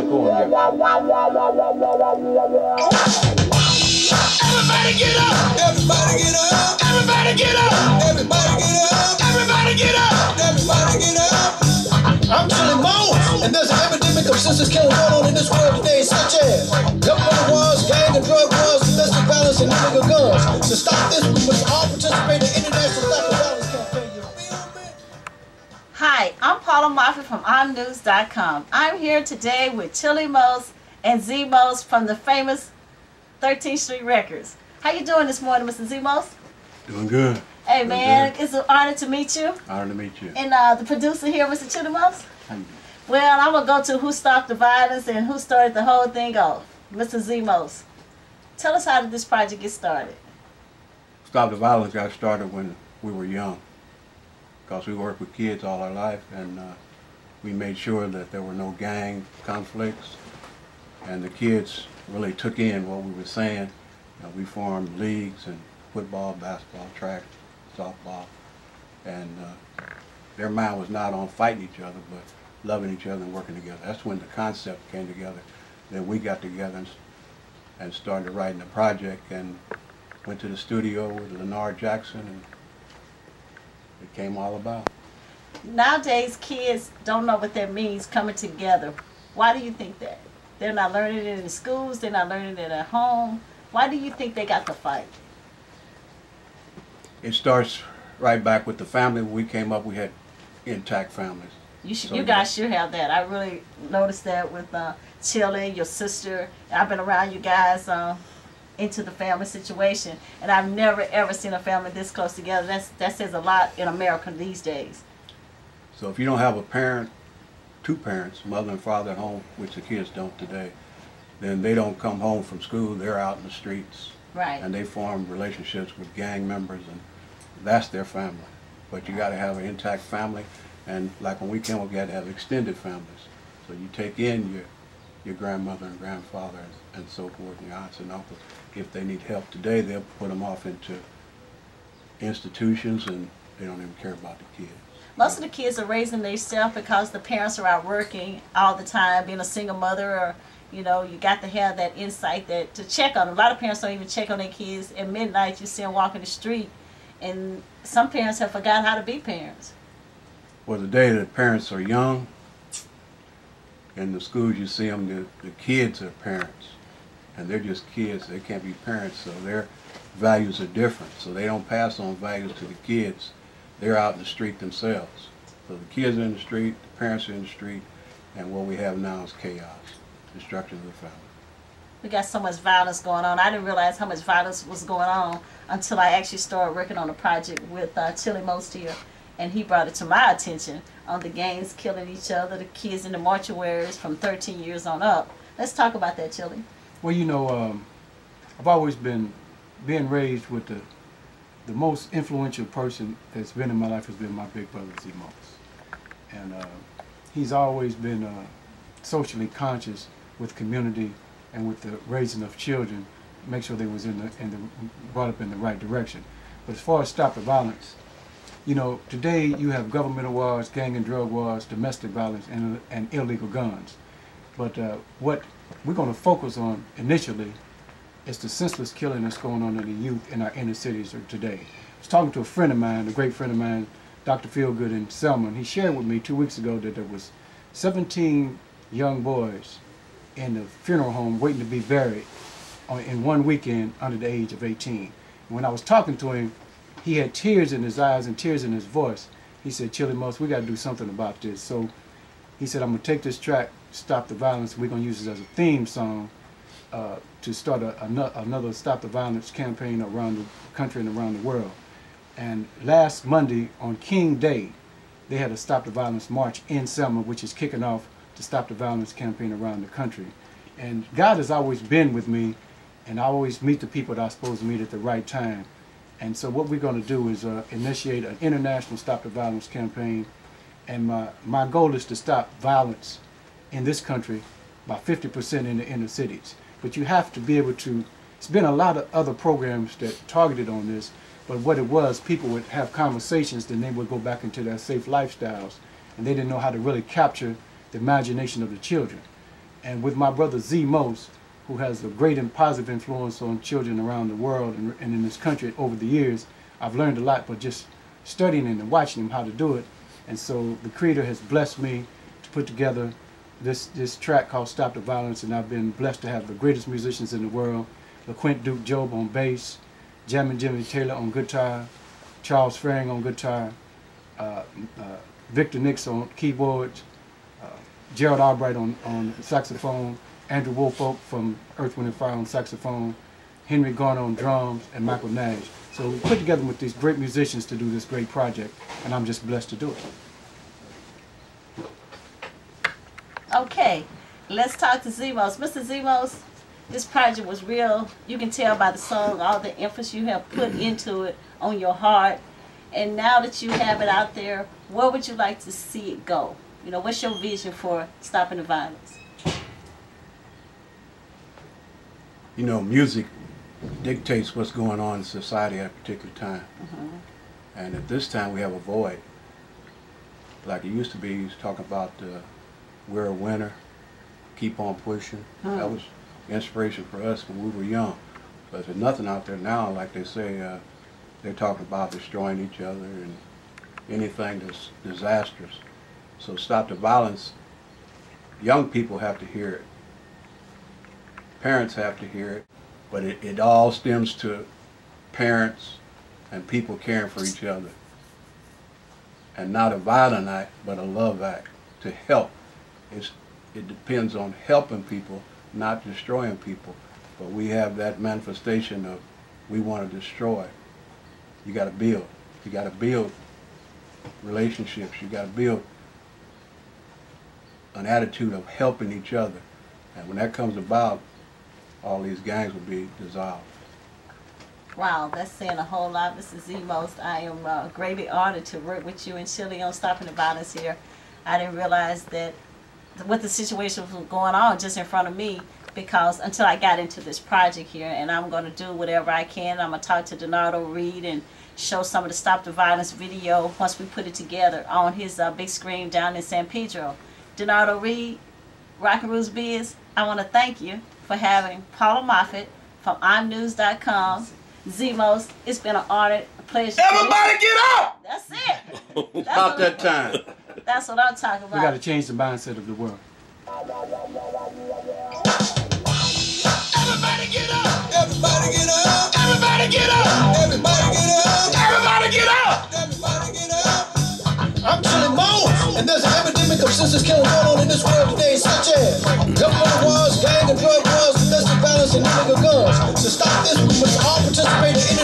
go on here. Everybody get up! Everybody get up! Everybody get up! Everybody get up! Everybody get up! Everybody get up! I'm Chili Mo, and there's an epidemic of senseless killing going on in this world today, such as government wars, gang and drug wars, domestic violence, and illegal guns. To stop this, we must all participate in the International Stop the Violence campaign. You feel me? Hi, I'm Paula Moffitt from OnNews.com. I'm here today with Chili Mose and Z Mose from the famous 13th Street Records. How you doing this morning, Mr. Z Mose? Doing good. Hey man, it's an honor to meet you. Honor to meet you. And the producer here, Mr. Chili Mose. How you doing? Well, I'm going to go to who stopped the violence and who started the whole thing off. Mr. Z Mose. Tell us, how did this project get started? Stop the Violence got started when we were young, because we worked with kids all our life, and we made sure that there were no gang conflicts, and the kids really took in what we were saying. You know, we formed leagues in football, basketball, track, softball, and their mind was not on fighting each other, but loving each other and working together. That's when the concept came together. Then we got together and started writing the project, and went to the studio with Leonard Jackson, and it came all about. Nowadays, kids don't know what that means, coming together. Why do you think that? They're not learning it in the schools, they're not learning it at home. Why do you think they got to fight? It starts right back with the family. When we came up, we had intact families. You guys should have that. I really noticed that with Chili, your sister. I've been around you guys into the family situation, and I've never ever seen a family this close together. That says a lot in America these days. So if you don't have a parent, two parents, mother and father at home, which the kids don't today, then they don't come home from school. They're out in the streets. Right. And they form relationships with gang members, and that's their family. But you got to have an intact family, and like when we came up, you had to have extended families. So you take in your grandmother and grandfather and so forth, and your aunts and uncles. If they need help today, they'll put them off into institutions, and they don't even care about the kids. Most of the kids are raising themselves because the parents are out working all the time, being a single mother, or you know, you got to have that insight to check on them. A lot of parents don't even check on their kids. At midnight, you see them walking the street, and some parents have forgotten how to be parents. Well, the day that parents are young, in the schools you see them, the kids are parents, and they're just kids. They can't be parents, so their values are different. So they don't pass on values to the kids. They're out in the street themselves. So the kids are in the street, the parents are in the street, and what we have now is chaos, destruction of the family. We got so much violence going on. I didn't realize how much violence was going on until I actually started working on a project with Chili Mose here, and he brought it to my attention on the gangs killing each other, the kids in the mortuaries from 13 years on up. Let's talk about that, Chili. Well, you know, I've always been being raised with the most influential person that's been in my life has been my big brother, Z Mose. And he's always been socially conscious with community and with the raising of children, make sure they was brought up in the right direction. But as far as stop the violence, you know, today you have governmental wars, gang and drug wars, domestic violence, and illegal guns. But what we're going to focus on initially is the senseless killing that's going on in the youth in our inner cities today. I was talking to a friend of mine, a great friend of mine, Dr. Feelgood in Selma, and he shared with me 2 weeks ago that there was 17 young boys in the funeral home waiting to be buried in one weekend under the age of 18. And when I was talking to him, he had tears in his eyes and tears in his voice. He said, Chili Mose, we got to do something about this. So he said, I'm going to take this track, Stop the Violence, we're going to use it as a theme song to start another Stop the Violence campaign around the country and around the world. And last Monday on King Day, they had a Stop the Violence march in Selma, which is kicking off the Stop the Violence campaign around the country. And God has always been with me, and I always meet the people that I'm supposed to meet at the right time. And so what we're going to do is initiate an international Stop the Violence campaign. And my goal is to stop violence in this country by 50% in the inner cities. But you have to be able to, it's been a lot of other programs that targeted on this, but what it was, people would have conversations, then they would go back into their safe lifestyles, and they didn't know how to really capture the imagination of the children. And with my brother Z Most, who has a great and positive influence on children around the world and in this country over the years, I've learned a lot, but just studying and watching him how to do it. And so the Creator has blessed me to put together this track called Stop the Violence, and I've been blessed to have the greatest musicians in the world, LaQuint Duke Job on bass, Jammin' Jimmy Taylor on guitar, Charles Farring on guitar, Victor Nix on keyboards, Gerald Albright on saxophone, Andrew Woolfolk from Earth, Wind & Fire on saxophone, Henry Garner on drums, and Michael Nash. So we put together with these great musicians to do this great project, and I'm just blessed to do it. Okay, let's talk to Z-Most. Mr. Z-Most, this project was real. You can tell by the song all the emphasis you have put into it on your heart. And now that you have it out there, where would you like to see it go? You know, what's your vision for stopping the violence? You know, music dictates what's going on in society at a particular time. And at this time we have a void. Like it used to be, he was talking about we're a winner, keep on pushing. That was inspiration for us when we were young. But there's nothing out there now, like they say, they're talking about destroying each other and anything that's disastrous. So stop the violence. Young people have to hear it. Parents have to hear it. But it all stems to parents and people caring for each other. And not a violent act, but a love act to help. It depends on helping people, not destroying people. But we have that manifestation of we want to destroy. You got to build. You got to build relationships. You got to build an attitude of helping each other. And when that comes about, all these gangs will be dissolved. Wow, that's saying a whole lot, Mr. Z-Most. I am greatly honored to work with you and Chile on stopping the violence here. I didn't realize that what the situation was going on just in front of me, because until I got into this project here, and I'm going to do whatever I can. I'm going to talk to Donardo Reed and show some of the Stop the Violence video once we put it together on his big screen down in San Pedro. Donardo Reed, Rockin' Roots Biz, I want to thank you for having Paula Moffett from IMnews.com. Z-Most, it's been an honor, a pleasure. Everybody get up! That's it. That's About that time. That's what I'm talking about. We got to change the mindset of the world. Everybody get up! Everybody get up! Everybody get up! Everybody get up! Everybody get up! Everybody get up! I'm Chili Mo, and there's an epidemic of senseless killing going on in this world today, such as government wars, gang and drug wars, domestic violence, and illegal guns. To stop this, we must all participate in